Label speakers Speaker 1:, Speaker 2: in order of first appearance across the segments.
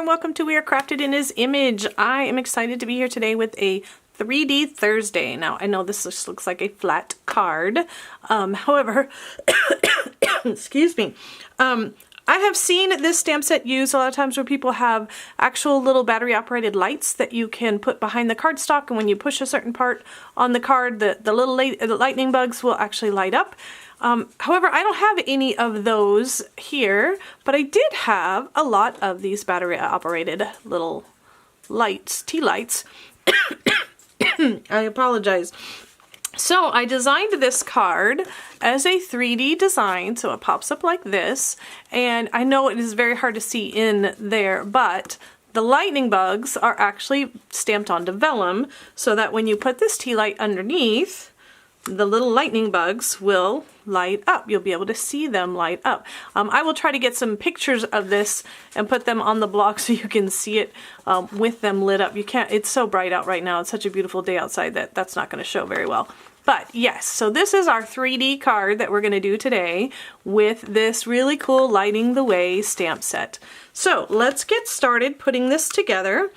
Speaker 1: and welcome to We Are Crafted in His Image. I am excited to be here today with a 3D Thursday. Now, I know this just looks like a flat card. However, excuse me, I have seen this stamp set used a lot of times where people have actual little battery operated lights that you can put behind the cardstock, and when you push a certain part on the card, the little lightning bugs will actually light up. However, I don't have any of those here, but I did have a lot of these battery operated little lights, tea lights. I apologize. So I designed this card as a 3D design, so it pops up like this, and I know it is very hard to see in there, but the lightning bugs are actually stamped onto vellum so that when you put this tea light underneath, the little lightning bugs will light up. You'll be able to see them light up. I will try to get some pictures of this and put them on the blog so you can see it with them lit up. You can't, it's so bright out right now. It's such a beautiful day outside that that's not going to show very well. But yes, so this is our 3D card that we're going to do today with this really cool Lighting the Way stamp set. So let's get started putting this together.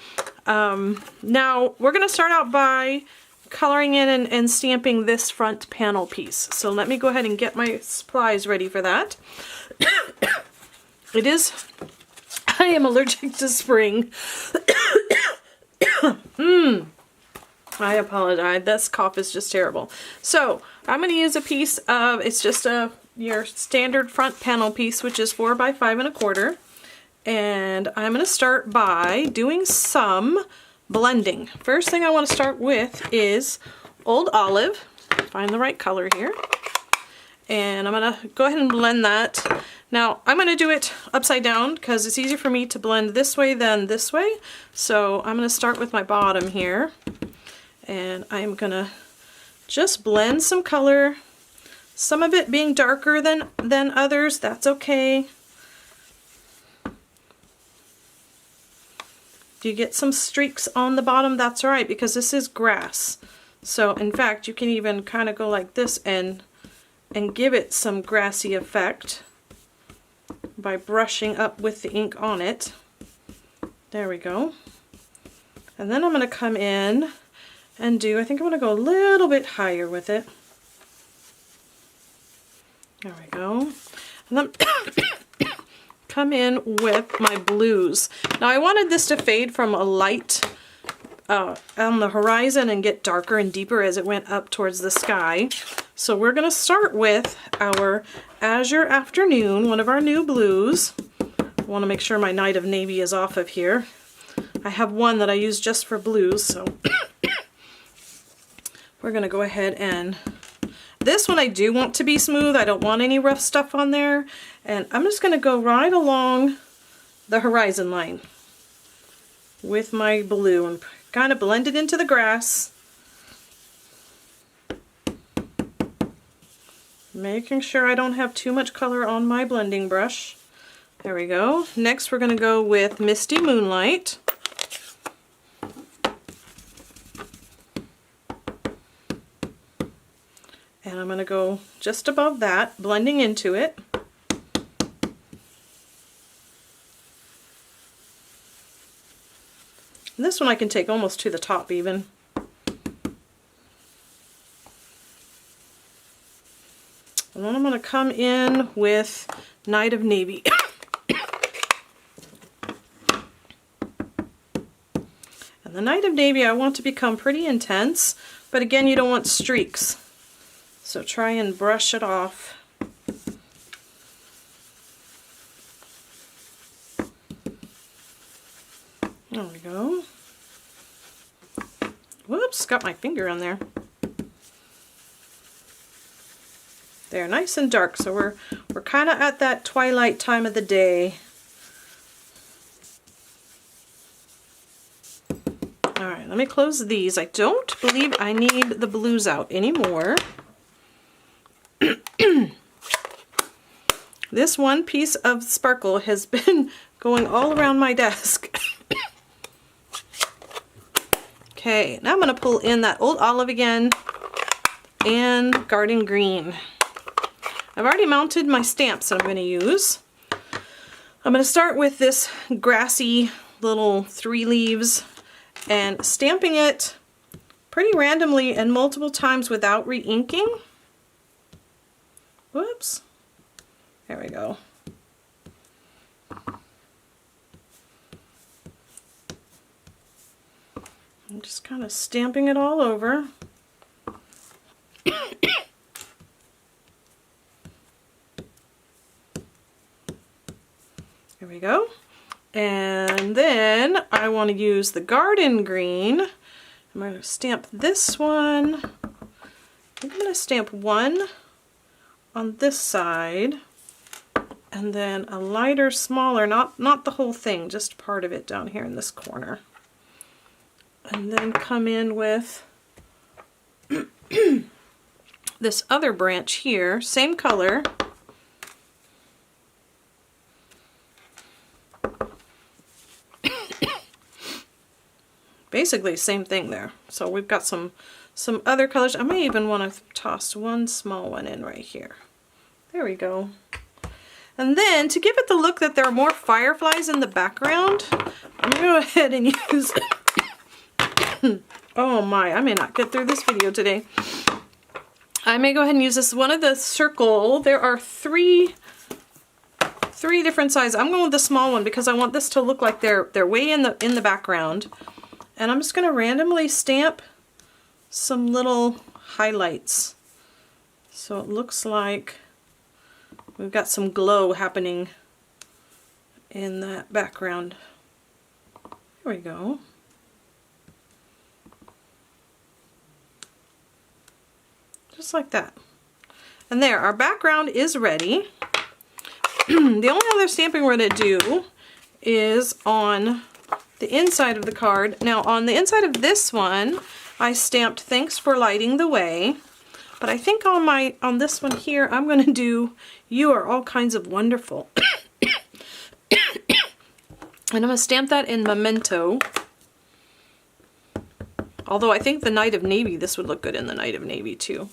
Speaker 1: Now we're going to start out by coloring in and stamping this front panel piece. So let me go ahead and get my supplies ready for that. I am allergic to spring. I apologize. This cough is just terrible. So I'm going to use a piece of, it's just your standard front panel piece, which is 4 by 5 1/4. And I'm going to start by doing some blending. First thing I want to start with is Old Olive. Find the right color here. And I'm going to go ahead and blend that. Now I'm going to do it upside down because it's easier for me to blend this way than this way. So I'm going to start with my bottom here. And I'm going to just blend some color. Some of it being darker than others, that's okay. If you get some streaks on the bottom, that's all right, because this is grass. So in fact, you can even kind of go like this and give it some grassy effect by brushing up with the ink on it. There we go. And then I'm going to come in and do, I think I'm going to go a little bit higher with it. There we go. And then come in with my blues. Now I wanted this to fade from a light on the horizon and get darker and deeper as it went up towards the sky. So we're going to start with our Azure Afternoon, one of our new blues. I want to make sure my Night of Navy is off of here. I have one that I use just for blues, so we're going to go ahead and this one I do want to be smooth. I don't want any rough stuff on there. And I'm just going to go right along the horizon line with my blue and kind of blend it into the grass. Making sure I don't have too much color on my blending brush. There we go. Next we're going to go with Misty Moonlight. And I'm going to go just above that, blending into it. And this one I can take almost to the top even. And then I'm going to come in with Night of Navy. And the Night of Navy I want to become pretty intense, but again you don't want streaks. So try and brush it off. There we go. Whoops, got my finger on there. They're nice and dark, so we're kind of at that twilight time of the day. All right, let me close these. I don't believe I need the blues out anymore. This one piece of sparkle has been going all around my desk. Okay, now I'm going to pull in that Old Olive again and Garden Green. I've already mounted my stamps that I'm going to use. I'm going to start with this grassy little 3 leaves and stamping it pretty randomly and multiple times without re-inking. Whoops. There we go. I'm just kind of stamping it all over. There we go. And then I want to use the garden green. I'm going to stamp this one. I'm going to stamp one on this side, and then a lighter, smaller, not the whole thing, just part of it down here in this corner. And then come in with this other branch here, same color. Basically same thing there. So we've got some other colors. I may even want to toss one small one in right here. There we go. And then to give it the look that there are more fireflies in the background, I'm going to go ahead and use oh my, I may not get through this video today. I may go ahead and use this one of the circle. There are three different sizes. I'm going with the small one because I want this to look like they're way in the background. And I'm just going to randomly stamp some little highlights. So it looks like we've got some glow happening in that background. There we go. Just like that. And there, our background is ready. The only other stamping we're going to do is on the inside of the card. Now on the inside of this one, I stamped "Thanks for lighting the way." But I think on this one here, I'm going to do "You are all kinds of wonderful." And I'm going to stamp that in Memento. Although I think the Night of Navy, this would look good in the Night of Navy too.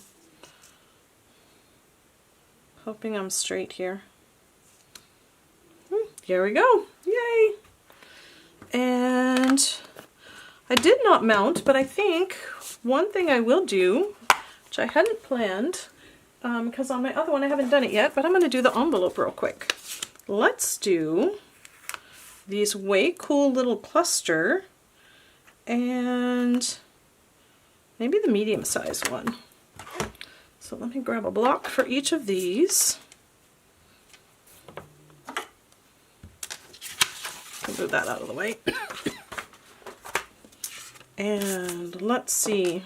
Speaker 1: Hoping I'm straight here. Here we go. Yay! And I did not mount, but I think one thing I will do, which I hadn't planned, because on my other one I haven't done it yet, but I'm going to do the envelope real quick. Let's do these way cool little cluster and maybe the medium sized one. So let me grab a block for each of these. I'll move that out of the way. And let's see.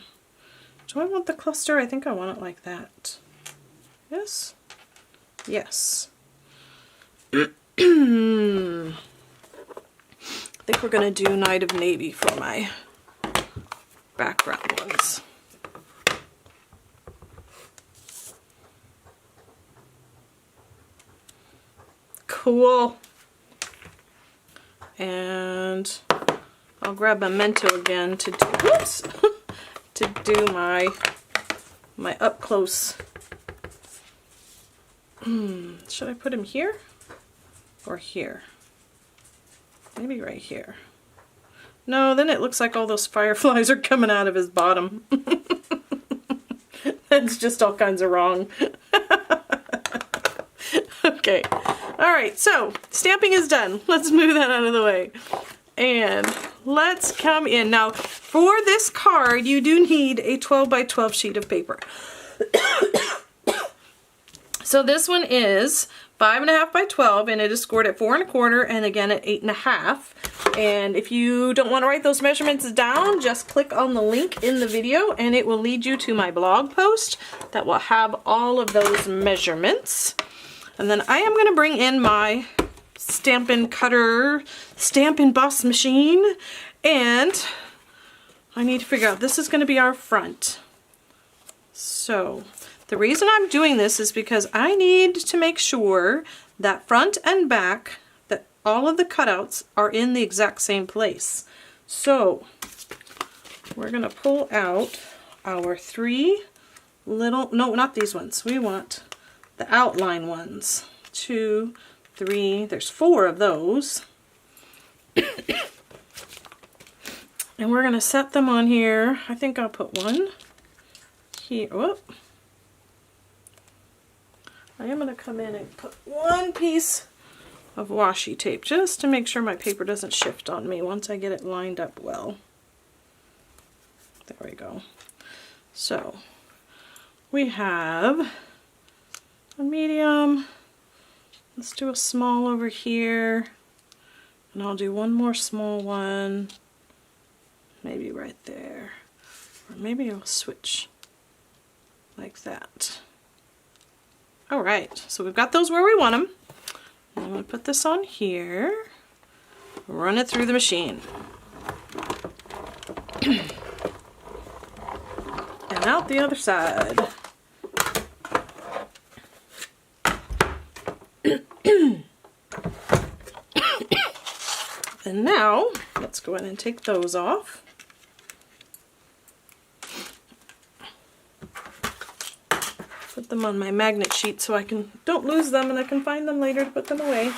Speaker 1: Do I want the cluster? I think I want it like that. Yes? Yes. I think we're going to do Night of Navy for my background ones. Cool. And I'll grab Memento again to do, whoops, to do my up close. Should I put him here or here? Maybe right here. No, then it looks like all those fireflies are coming out of his bottom. That's just all kinds of wrong. Okay. Alright, so stamping is done. Let's move that out of the way. And let's come in. Now, for this card, you do need a 12 by 12 sheet of paper. So this one is 5.5 by 12, and it is scored at 4 1/4, and again at 8.5. And if you don't want to write those measurements down, just click on the link in the video, and it will lead you to my blog post that will have all of those measurements. And then I am going to bring in my Stampin' Cutter, Stampin' Boss machine, and I need to figure out, this is going to be our front. So the reason I'm doing this is because I need to make sure that front and back, that all of the cutouts are in the exact same place. So we're going to pull out our 3 little, no, not these ones. We want the outline ones. 2, 3, there's 4 of those. And we're gonna set them on here. I think I'll put one here. Whoop. I am gonna come in and put one piece of washi tape just to make sure my paper doesn't shift on me once I get it lined up well. There we go. So we have a medium. Let's do a small over here. And I'll do one more small one. Maybe right there. Or maybe I'll switch like that. Alright, so we've got those where we want them. I'm going to put this on here. Run it through the machine. And out the other side. And now, let's go ahead and take those off. Put them on my magnet sheet so I don't lose them and I can find them later to put them away.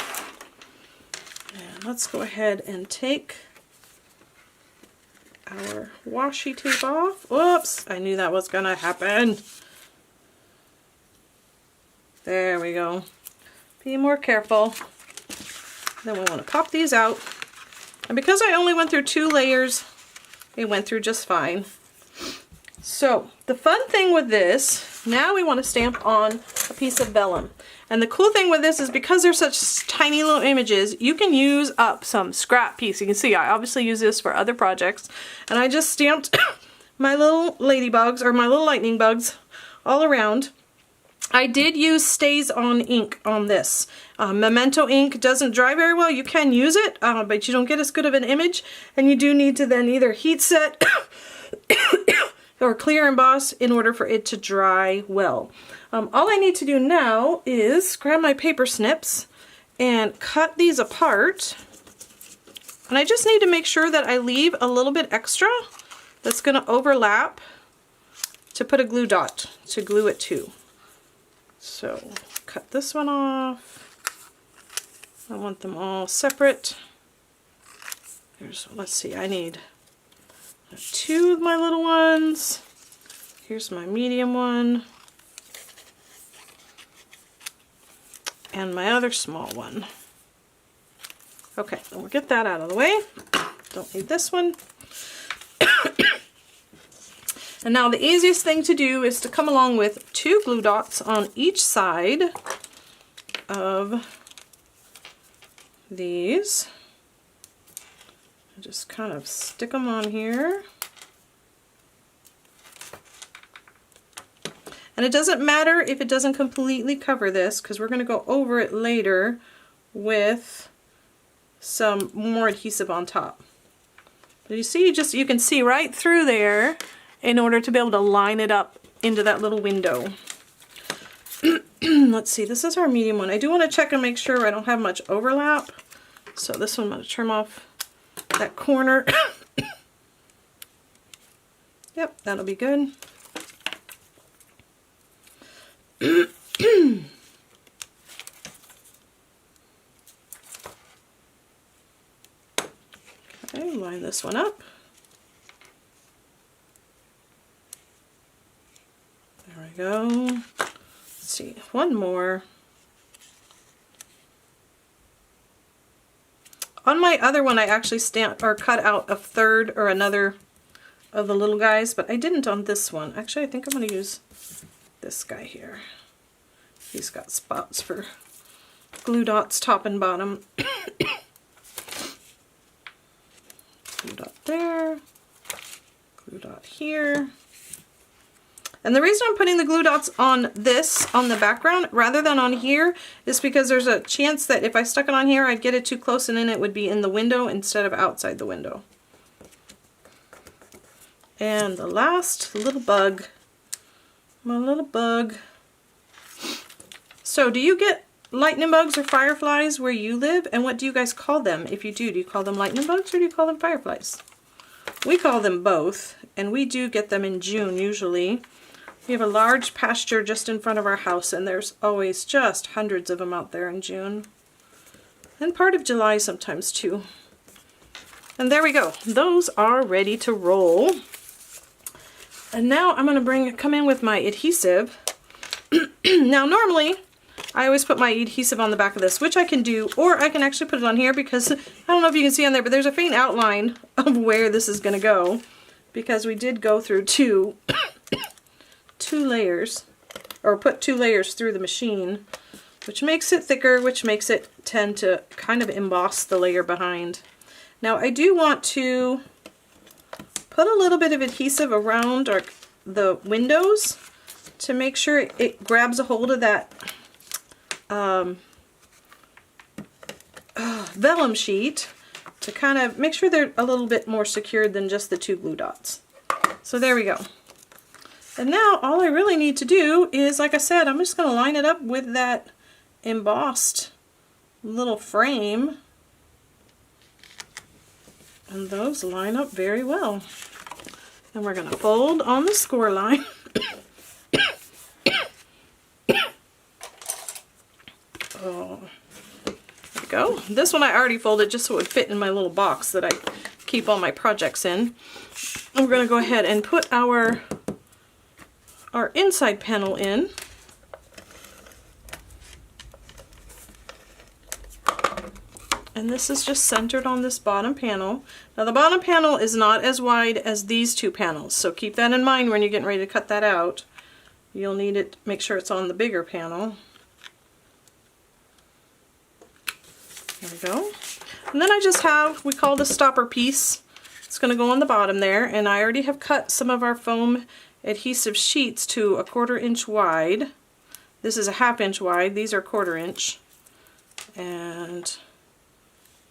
Speaker 1: And let's go ahead and take our washi tape off. Whoops, I knew that was gonna happen. There we go. Be more careful. Then we want to pop these out. And because I only went through 2 layers, it went through just fine. So the fun thing with this, now we want to stamp on a piece of vellum. And the cool thing with this is because they're such tiny little images, you can use up some scrap piece. You can see I obviously use this for other projects. And I just stamped my little ladybugs, or my little lightning bugs, all around. I did use StazOn ink on this. Memento ink doesn't dry very well. You can use it, but you don't get as good of an image. And you do need to then either heat set or clear emboss in order for it to dry well. All I need to do now is grab my paper snips and cut these apart. And I just need to make sure that I leave a little bit extra that's going to overlap to put a glue dot to glue it to. So cut this one off. I want them all separate. Let's see, I need 2 of my little ones. Here's my medium one. And my other small one. Okay, then we'll get that out of the way. Don't need this one. And now the easiest thing to do is to come along with 2 glue dots on each side of these. Just kind of stick them on here. And it doesn't matter if it doesn't completely cover this, because we're going to go over it later with some more adhesive on top. But you see, you can see right through there in order to be able to line it up into that little window. Let's see, this is our medium one. I do want to check and make sure I don't have much overlap. So this one I'm going to trim off that corner. Yep, that'll be good. Okay, line this one up. There we go. Let's see, one more. On my other one, I actually stamped or cut out a third or another of the little guys, but I didn't on this one. Actually, I think I'm going to use this guy here. He's got spots for glue dots top and bottom. Glue dot there, glue dot here. And the reason I'm putting the glue dots on this, on the background, rather than on here, is because there's a chance that if I stuck it on here, I'd get it too close and then it would be in the window instead of outside the window. And the last little bug, my little bug. So do you get lightning bugs or fireflies where you live? And what do you guys call them? If you do you call them lightning bugs or do you call them fireflies? We call them both, and we do get them in June usually. We have a large pasture just in front of our house, and there's always just hundreds of them out there in June. And part of July sometimes too. And there we go. Those are ready to roll. And now I'm going to come in with my adhesive. Now normally I always put my adhesive on the back of this, which I can do, or I can actually put it on here because I don't know if you can see on there, but there's a faint outline of where this is going to go because we did go through two layers, or put 2 layers through the machine, which makes it thicker, which makes it tend to kind of emboss the layer behind. Now I do want to put a little bit of adhesive around the windows to make sure it grabs a hold of that vellum sheet to kind of make sure they're a little bit more secured than just the 2 glue dots. So there we go. And now all I really need to do is, like I said, I'm just going to line it up with that embossed little frame. And those line up very well. And we're going to fold on the score line. Oh, there we go. This one I already folded just so it would fit in my little box that I keep all my projects in. And we're going to go ahead and put our inside panel in. And this is just centered on this bottom panel. Now the bottom panel is not as wide as these 2 panels, so keep that in mind when you're getting ready to cut that out. You'll need it, make sure it's on the bigger panel. There we go. And then I just have, we call the stopper piece. It's going to go on the bottom there, and I already have cut some of our foam adhesive sheets to 1/4 inch wide. This is a 1/2 inch wide, these are 1/4 inch. And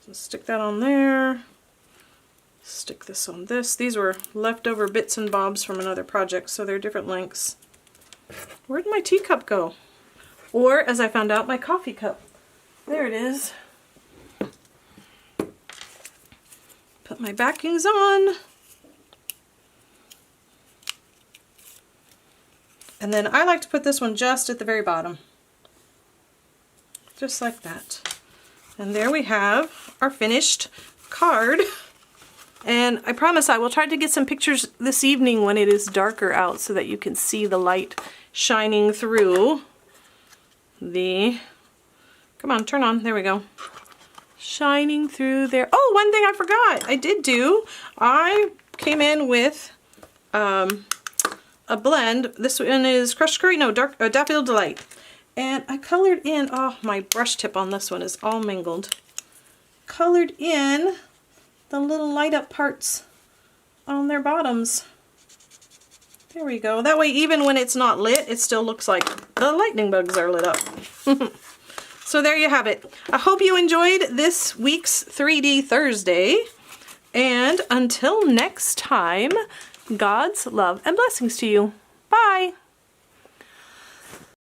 Speaker 1: so stick that on there. Stick this on this. These were leftover bits and bobs from another project, so they're different lengths. Where'd my teacup go? Or, as I found out, my coffee cup. There it is. Put my backings on. And then I like to put this one just at the very bottom. Just like that. And there we have our finished card. And I promise I will try to get some pictures this evening when it is darker out so that you can see the light shining through the... Come on, turn on. There we go. Shining through there. Oh, one thing I forgot. I did do. I came in with a blend. This one is Crushed Curry. No, Daffodil Delight. And I colored in, oh, my brush tip on this one is all mingled. Colored in the little light up parts on their bottoms. There we go. That way, even when it's not lit, it still looks like the lightning bugs are lit up. So there you have it. I hope you enjoyed this week's 3D Thursday. And until next time, God's love and blessings to you. Bye.